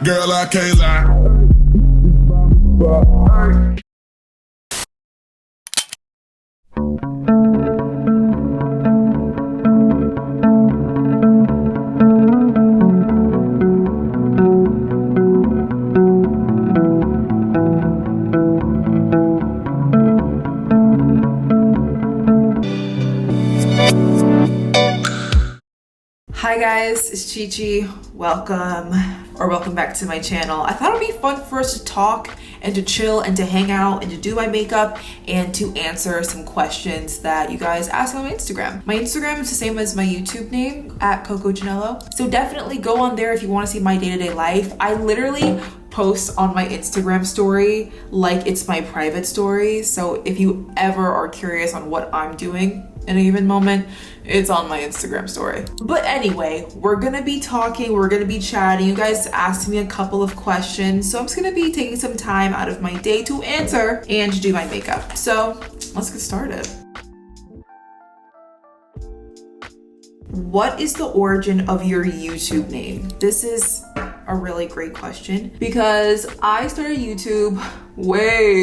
Girl, I can't lie. Hi guys, it's Chichi. Welcome back to my channel. I thought it'd be fun for us to talk and to chill and to hang out and to do my makeup and to answer some questions that you guys ask on my Instagram. My Instagram is the same as my YouTube name, at Coco Chinelo. So definitely go on there if you want to see my day-to-day life. I literally post on my Instagram story like it's my private story. So if you ever are curious on what I'm doing in a given moment, it's on my Instagram story. But anyway, we're gonna be talking, we're gonna be chatting. You guys asked me a couple of questions, so I'm just gonna be taking some time out of my day to answer and to do my makeup. So let's get started. What is the origin of your YouTube name? This is a really great question because I started YouTube way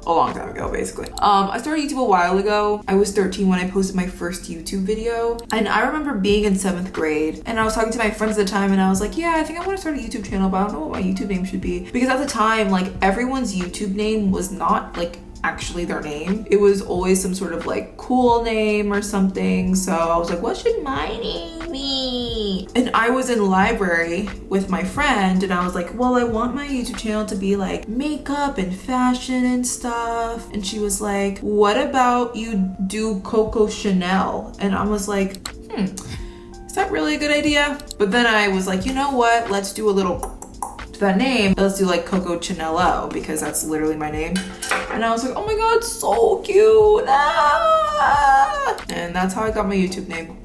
a long time ago, basically. I started YouTube a while ago. I was 13 when I posted my first YouTube video. And I remember being in 7th grade and I was talking to my friends at the time and I was like, yeah, I think I want to start a YouTube channel, but I don't know what my YouTube name should be. Because at the time, like everyone's YouTube name was not like actually their name. It was always some sort of like cool name or something. So I was like, what should my name be? And I was in library with my friend and I was like, well, I want my YouTube channel to be like makeup and fashion and stuff. And she was like, what about you do Coco Chanel? And I was like, is that really a good idea? But then I was like, you know what? Let's do a little that name. Let's do like Coco Chinelo because that's literally my name. And I was like, oh my god, so cute. And that's how I got my YouTube name.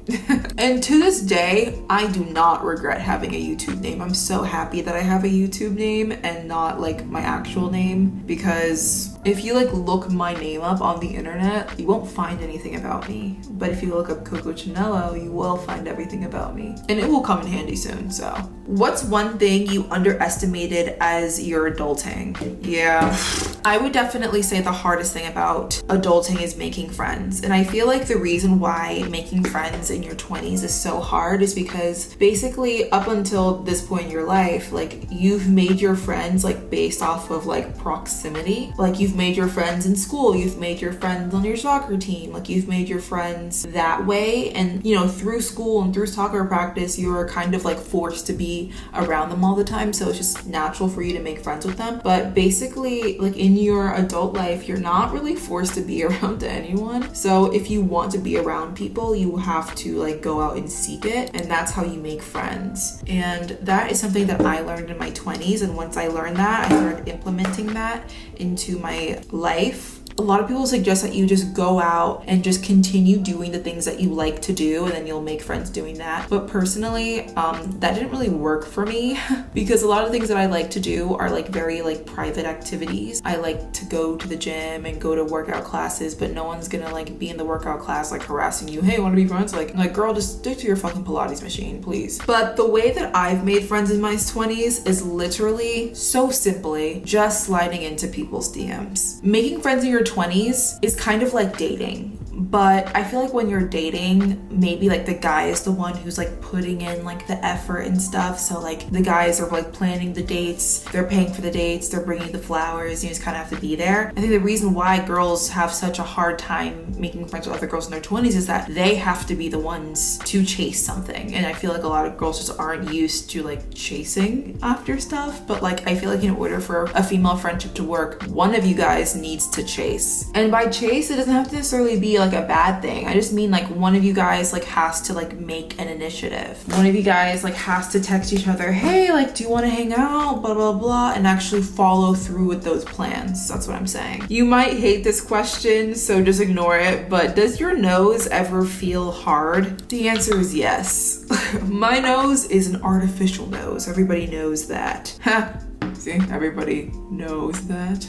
And to this day, I do not regret having a YouTube name. I'm so happy that I have a YouTube name and not like my actual name, because if you like look my name up on the internet, you won't find anything about me. But if you look up Coco Chinelo, you will find everything about me. And it will come in handy soon, so. What's one thing you underestimated as you're adulting? Yeah, I would definitely say the hardest thing about adulting is making friends. And I feel like the reason why making friends in your 20s is so hard is because basically up until this point in your life, like you've made your friends like based off of like proximity. Like you've made your friends in school, you've made your friends on your soccer team, like you've made your friends that way. And you know, through school and through soccer practice, you're kind of like forced to be around them all the time. So it's just natural for you to make friends with them. But basically like in your adult life, you're not really forced to be around anyone. So if you want to be around people, you have to like go out and seek it, and that's how you make friends. And that is something that I learned in my 20s, and once I learned that, I started implementing that into my life. A lot of people suggest that you just go out and just continue doing the things that you like to do, and then you'll make friends doing that. But personally, that didn't really work for me because a lot of things that I like to do are like very like private activities. I like to go to the gym and go to workout classes, but no one's gonna like be in the workout class like harassing you. Hey, wanna be friends? Like girl, just stick to your fucking Pilates machine, please. But the way that I've made friends in my 20s is literally so simply just sliding into people's DMs. Making friends in your 20s is kind of like dating. But I feel like when you're dating, maybe like the guy is the one who's like putting in like the effort and stuff. So like the guys are like planning the dates, they're paying for the dates, they're bringing the flowers, you just kind of have to be there. I think the reason why girls have such a hard time making friends with other girls in their 20s is that they have to be the ones to chase something. And I feel like a lot of girls just aren't used to like chasing after stuff. But like I feel like in order for a female friendship to work, one of you guys needs to chase. And by chase, it doesn't have to necessarily be like a bad thing. I just mean like one of you guys like has to like make an initiative. One of you guys like has to text each other, hey, like do you want to hang out, blah blah blah, and actually follow through with those plans. That's what I'm saying. You might hate this question, so just ignore it, but does your nose ever feel hard? The answer is yes. My nose is an artificial nose. Everybody knows that. See, everybody knows that.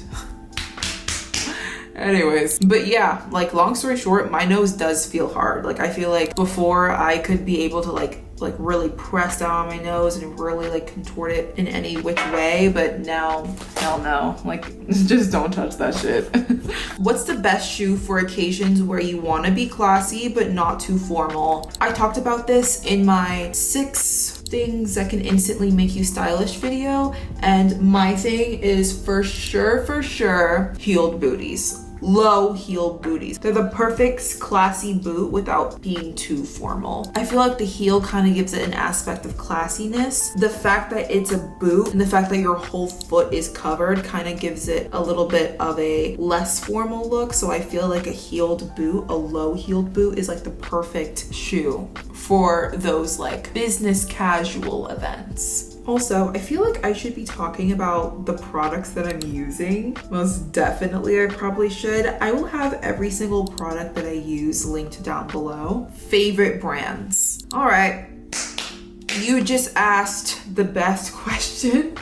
Anyways, but yeah, like long story short, my nose does feel hard. Like I feel like before I could be able to like really press down on my nose and really like contort it in any which way, but now, hell no. Like just don't touch that shit. What's the best shoe for occasions where you want to be classy but not too formal? I talked about this in my 6 things that can instantly make you stylish video, and my thing is for sure heeled booties. Low heeled booties. They're the perfect classy boot without being too formal. I feel like the heel kind of gives it an aspect of classiness. The fact that it's a boot and the fact that your whole foot is covered kind of gives it a little bit of a less formal look. So I feel like a heeled boot, a low heeled boot, is like the perfect shoe for those like business casual events. Also, I feel like I should be talking about the products that I'm using. Most definitely, I probably should. I will have every single product that I use linked down below. Favorite brands. All right. You just asked the best question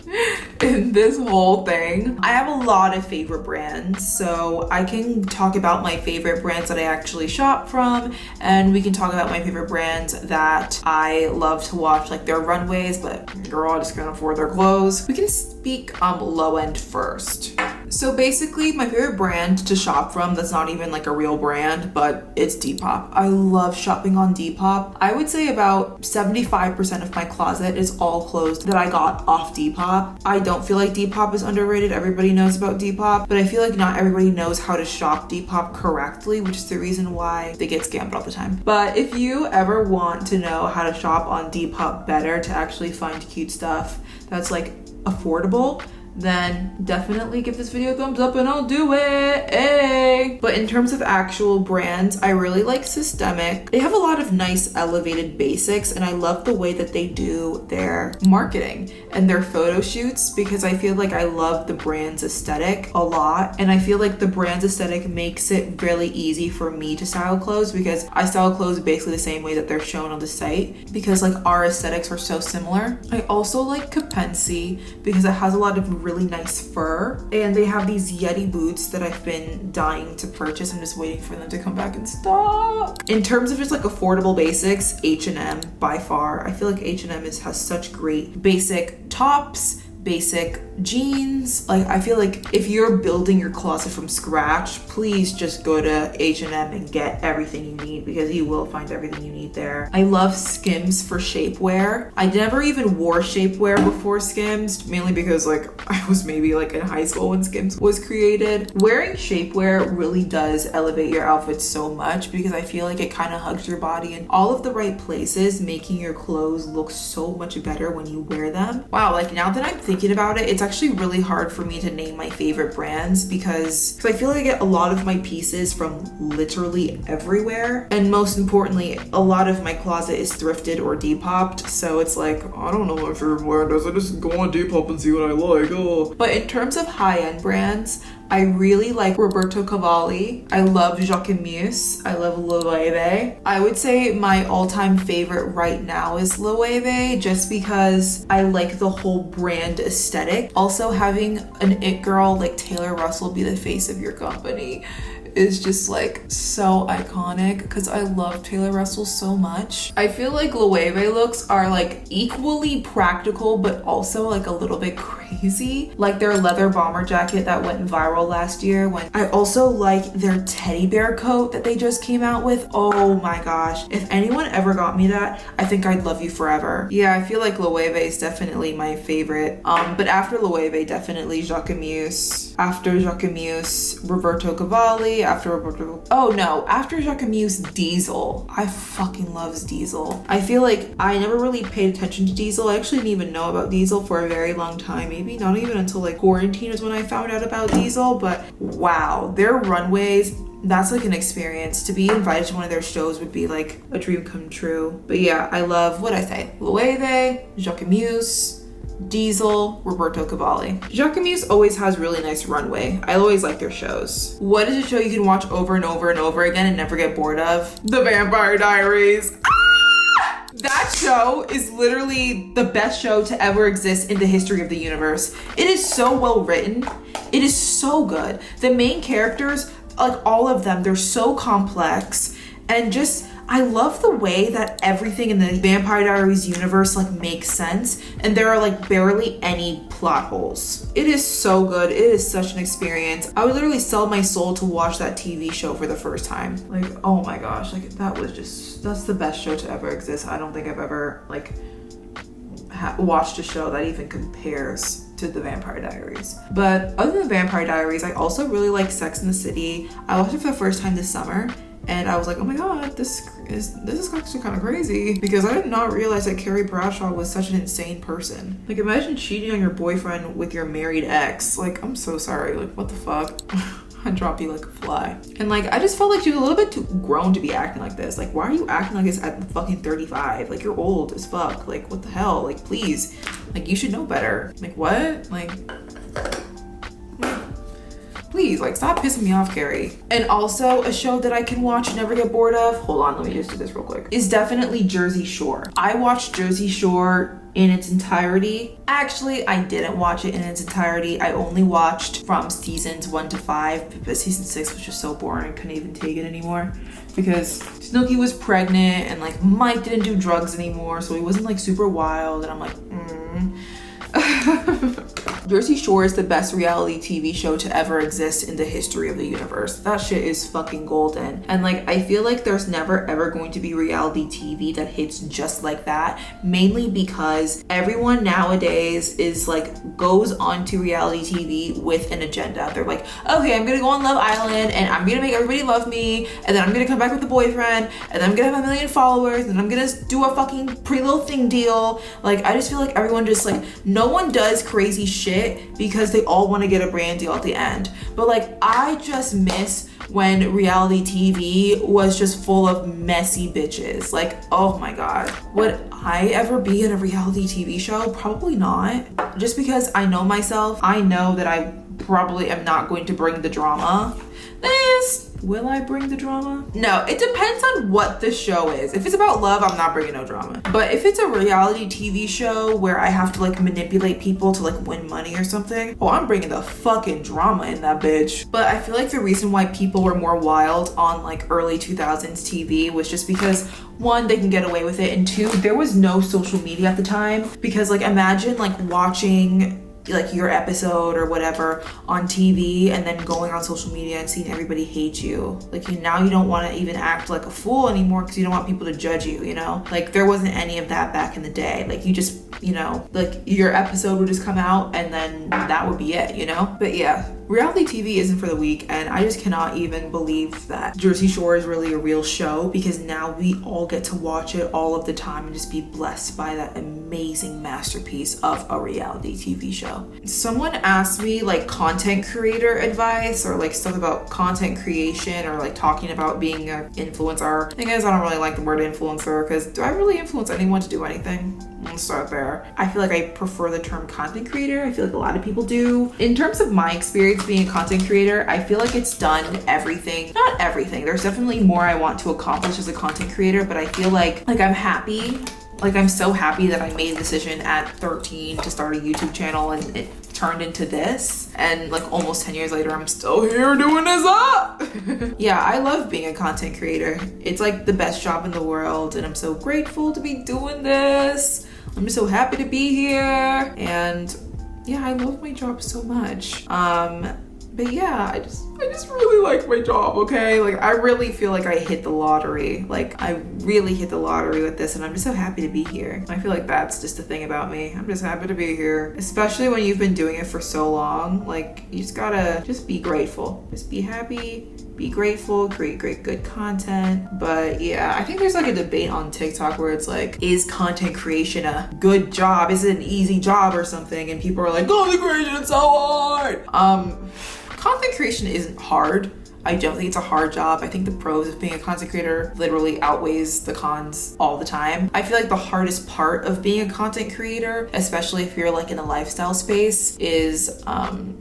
in this whole thing. I have a lot of favorite brands, so I can talk about my favorite brands that I actually shop from, and we can talk about my favorite brands that I love to watch, like their runways, but girl, I just can't afford their clothes. We can speak low end first. So basically, my favorite brand to shop from that's not even like a real brand, but it's Depop. I love shopping on Depop. I would say about 75% of my closet is all clothes that I got off Depop. I don't feel like Depop is underrated. Everybody knows about Depop, but I feel like not everybody knows how to shop Depop correctly, which is the reason why they get scammed all the time. But if you ever want to know how to shop on Depop better to actually find cute stuff that's like affordable, then definitely give this video a thumbs up and I'll do it. Hey. But in terms of actual brands, I really like Systemic. They have a lot of nice elevated basics, and I love the way that they do their marketing and their photo shoots, because I feel like I love the brand's aesthetic a lot, and I feel like the brand's aesthetic makes it really easy for me to style clothes, because I style clothes basically the same way that they're shown on the site, because like our aesthetics are so similar. I also like Capensi because it has a lot of really nice fur, and they have these Yeti boots that I've been dying to purchase. I'm just waiting for them to come back in stock. In terms of just like affordable basics, H&M by far. I feel like H&M has such great basic tops, basic jeans. Like I feel like if you're building your closet from scratch, please just go to H&M and get everything you need, because you will find everything you need there. I love Skims for shapewear. I never even wore shapewear before Skims, mainly because like I was maybe like in high school when Skims was created. Wearing shapewear really does elevate your outfit so much, because I feel like it kind of hugs your body in all of the right places, making your clothes look so much better when you wear them. Wow, like now that I'm thinking about it, it's actually really hard for me to name my favorite brands, because I feel like I get a lot of my pieces from literally everywhere, and most importantly, a lot of my closet is thrifted or depopped, so it's like I don't know my favorite brand is. I just go on Depop and see what I like. Oh. But in terms of high-end brands, I really like Roberto Cavalli. I love Jacquemus. I love Loewe. I would say my all-time favorite right now is Loewe, just because I like the whole brand aesthetic. Also, having an it girl like Taylor Russell be the face of your company is just like so iconic, because I love Taylor Russell so much. I feel like Loewe looks are like equally practical but also like a little bit crazy, like their leather bomber jacket that went viral last year. When I also like their teddy bear coat that they just came out with. Oh my gosh, if anyone ever got me that, I think I'd love you forever. Yeah, I feel like Loewe is definitely my favorite, but after Loewe, definitely Jacquemus. After Jacquemus, Roberto Cavalli. After Jacquemus, Diesel. I fucking loves Diesel. I feel like I never really paid attention to Diesel. I actually didn't even know about Diesel for a very long time. Maybe not even until like quarantine is when I found out about Diesel. But wow, their runways, that's like an experience. To be invited to one of their shows would be like a dream come true. But yeah, I love, what'd I say? Loewe, Jacquemus, Diesel, Roberto Cavalli. Jacquemus always has really nice runway. I always like their shows. What is a show you can watch over and over and over again and never get bored of? The Vampire Diaries. Ah! That show is literally the best show to ever exist in the history of the universe. It is so well written. It is so good. The main characters, like all of them, they're so complex, and just I love the way that everything in the Vampire Diaries universe like makes sense, and there are like barely any plot holes. It is so good. It is such an experience. I would literally sell my soul to watch that TV show for the first time. Like, oh my gosh, like that's the best show to ever exist. I don't think I've ever like watched a show that even compares to the Vampire Diaries. But other than Vampire Diaries, I also really like Sex and the City. I watched it for the first time this summer, and I was like, oh my god, this is actually kind of crazy, because I did not realize that Carrie Bradshaw was such an insane person. Like, imagine cheating on your boyfriend with your married ex. Like, I'm so sorry. Like, what the fuck? I'd drop you like a fly. And like, I just felt like she was a little bit too grown to be acting like this. Like, why are you acting like this at fucking 35? Like, you're old as fuck. Like, what the hell? Like, please. Like, you should know better. Like, what? Like, please, like, stop pissing me off, Carrie. And also, a show that I can watch and never get bored of, hold on, let me just do this real quick, is definitely Jersey Shore. I watched Jersey Shore in its entirety. Actually, I didn't watch it in its entirety. I only watched from seasons 1 to 5, but season 6 was just so boring. I couldn't even take it anymore, because Snooki was pregnant, and like Mike didn't do drugs anymore, so he wasn't like super wild, and I'm like, Jersey Shore is the best reality TV show to ever exist in the history of the universe. That shit is fucking golden. And like, I feel like there's never ever going to be reality TV that hits just like that, mainly because everyone nowadays is like, goes onto reality TV with an agenda. They're like, okay, I'm gonna go on Love Island, and I'm gonna make everybody love me, and then I'm gonna come back with a boyfriend, and then I'm gonna have 1 million followers, and I'm gonna do a fucking Pretty Little Thing deal. Like, I just feel like everyone just like, no one does crazy shit because they all want to get a brand deal at the end. But like, I just miss when reality TV was just full of messy bitches. Like, oh my god. Would I ever be in a reality TV show? Probably not. Just because I know myself, I know that I probably am not going to bring the drama. Will I bring the drama? No, it depends on what the show is. If it's about love, I'm not bringing no drama. But if it's a reality TV show where I have to like manipulate people to like win money or something, oh, I'm bringing the fucking drama in that bitch. But I feel like the reason why people were more wild on like early 2000s TV was just because, one, they can get away with it, and two, there was no social media at the time. Because like, imagine like watching like your episode or whatever on TV and then going on social media and seeing everybody hate you. Like, now you don't want to even act like a fool anymore because you don't want people to judge you, you know? Like, there wasn't any of that back in the day. Like, you just, you know, like your episode would just come out and then that would be it, you know? But yeah, reality TV isn't for the weak, and I just cannot even believe that Jersey Shore is really a real show, because now we all get to watch it all of the time and just be blessed by that amazing masterpiece of a reality TV show. Someone asked me like content creator advice, or like stuff about content creation, or like talking about being an influencer. Thing is, I don't really like the word influencer, because do I really influence anyone to do anything? Let's start there. I feel like I prefer the term content creator. I feel like a lot of people do. In terms of my experience being a content creator, I feel like it's done everything. Not everything. There's definitely more I want to accomplish as a content creator, but I feel like I'm happy. Like, I'm so happy that I made a decision at 13 to start a YouTube channel, and it turned into this. And like almost 10 years later, I'm still here doing this up. Yeah, I love being a content creator. It's like the best job in the world, and I'm so grateful to be doing this. I'm just so happy to be here, and yeah, I love my job so much. But yeah, I just really like my job, okay? Like, I really feel like I hit the lottery. Like, I really hit the lottery with this, and I'm just so happy to be here. I feel like that's just the thing about me. I'm just happy to be here. Especially when you've been doing it for so long. Like, you just gotta just be grateful. Just be happy, be grateful, create great, good content. But yeah, I think there's like a debate on TikTok where it's like, is content creation a good job? Is it an easy job or something? And people are like, content creation is so hard. Content creation isn't hard. I don't think it's a hard job. I think the pros of being a content creator literally outweighs the cons all the time. I feel like the hardest part of being a content creator, especially if you're like in a lifestyle space, is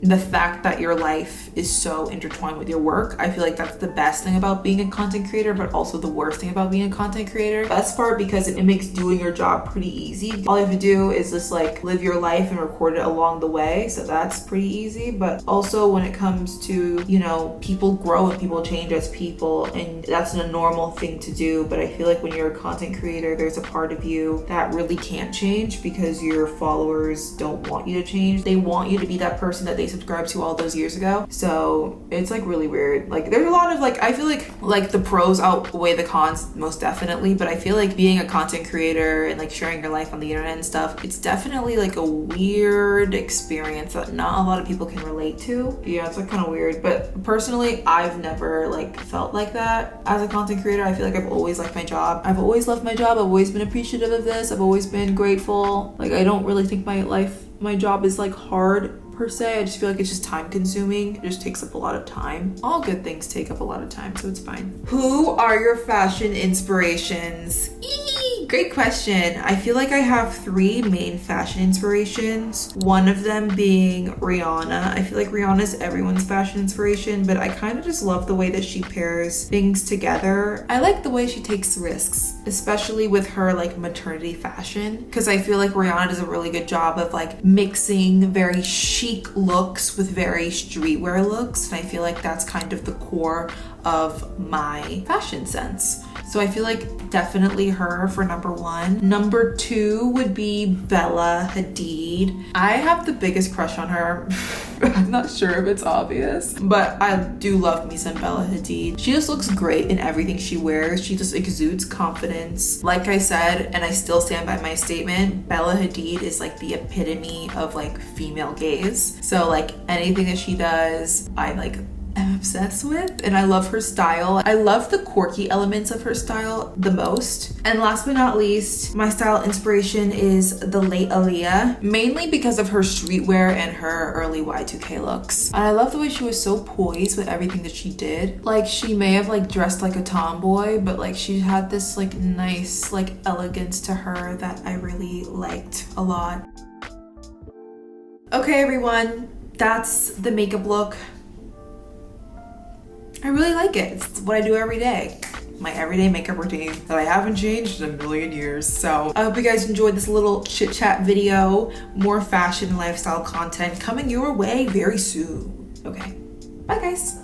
the fact that your life is so intertwined with your work. I feel like that's the best thing about being a content creator, but also the worst thing about being a content creator. Best part, because it makes doing your job pretty easy. All you have to do is just like live your life and record it along the way. So that's pretty easy. But also when it comes to, you know, people growing grow and people change as people, and that's a normal thing to do. But I feel like when you're a content creator, there's a part of you that really can't change because your followers don't want you to change. They want you to be that person that they subscribed to all those years ago. So it's like really weird. Like there's a lot of like, I feel like the pros outweigh the cons most definitely, but I feel like being a content creator and like sharing your life on the internet and stuff, it's definitely like a weird experience that not a lot of people can relate to. Yeah, it's like kind of weird. But personally, I've never like felt like that as a content creator. I feel like I've always liked my job. I've always loved my job. I've always been appreciative of this. I've always been grateful. Like I don't really think my job is like hard per se. I just feel like it's just time consuming. It just takes up a lot of time. All good things take up a lot of time, so it's fine. Who are your fashion inspirations? Great question. I feel like I have 3 main fashion inspirations. One of them being Rihanna. I feel like Rihanna is everyone's fashion inspiration, but I kind of just love the way that she pairs things together. I like the way she takes risks, especially with her like maternity fashion, because I feel like Rihanna does a really good job of like mixing very chic looks with very streetwear looks, and I feel like that's kind of the core of my fashion sense. So I feel like definitely her for number 1. Number 2 would be Bella Hadid. I have the biggest crush on her. I'm not sure if it's obvious, but I do love me some Bella Hadid. She just looks great in everything she wears. She just exudes confidence. Like I said, and I still stand by my statement, Bella Hadid is like the epitome of like female gaze. So like anything that she does, I like am obsessed with, and I love her style. I love the quirky elements of her style the most. And last but not least, my style inspiration is the late Aaliyah, mainly because of her streetwear and her early Y2K looks. And I love the way she was so poised with everything that she did. Like she may have like dressed like a tomboy, but like she had this like nice like elegance to her that I really liked a lot. Okay everyone, that's the makeup look. I really like it. It's what I do every day. My everyday makeup routine that I haven't changed in a million years. So I hope you guys enjoyed this little chit chat video. More fashion and lifestyle content coming your way very soon. Okay, bye guys.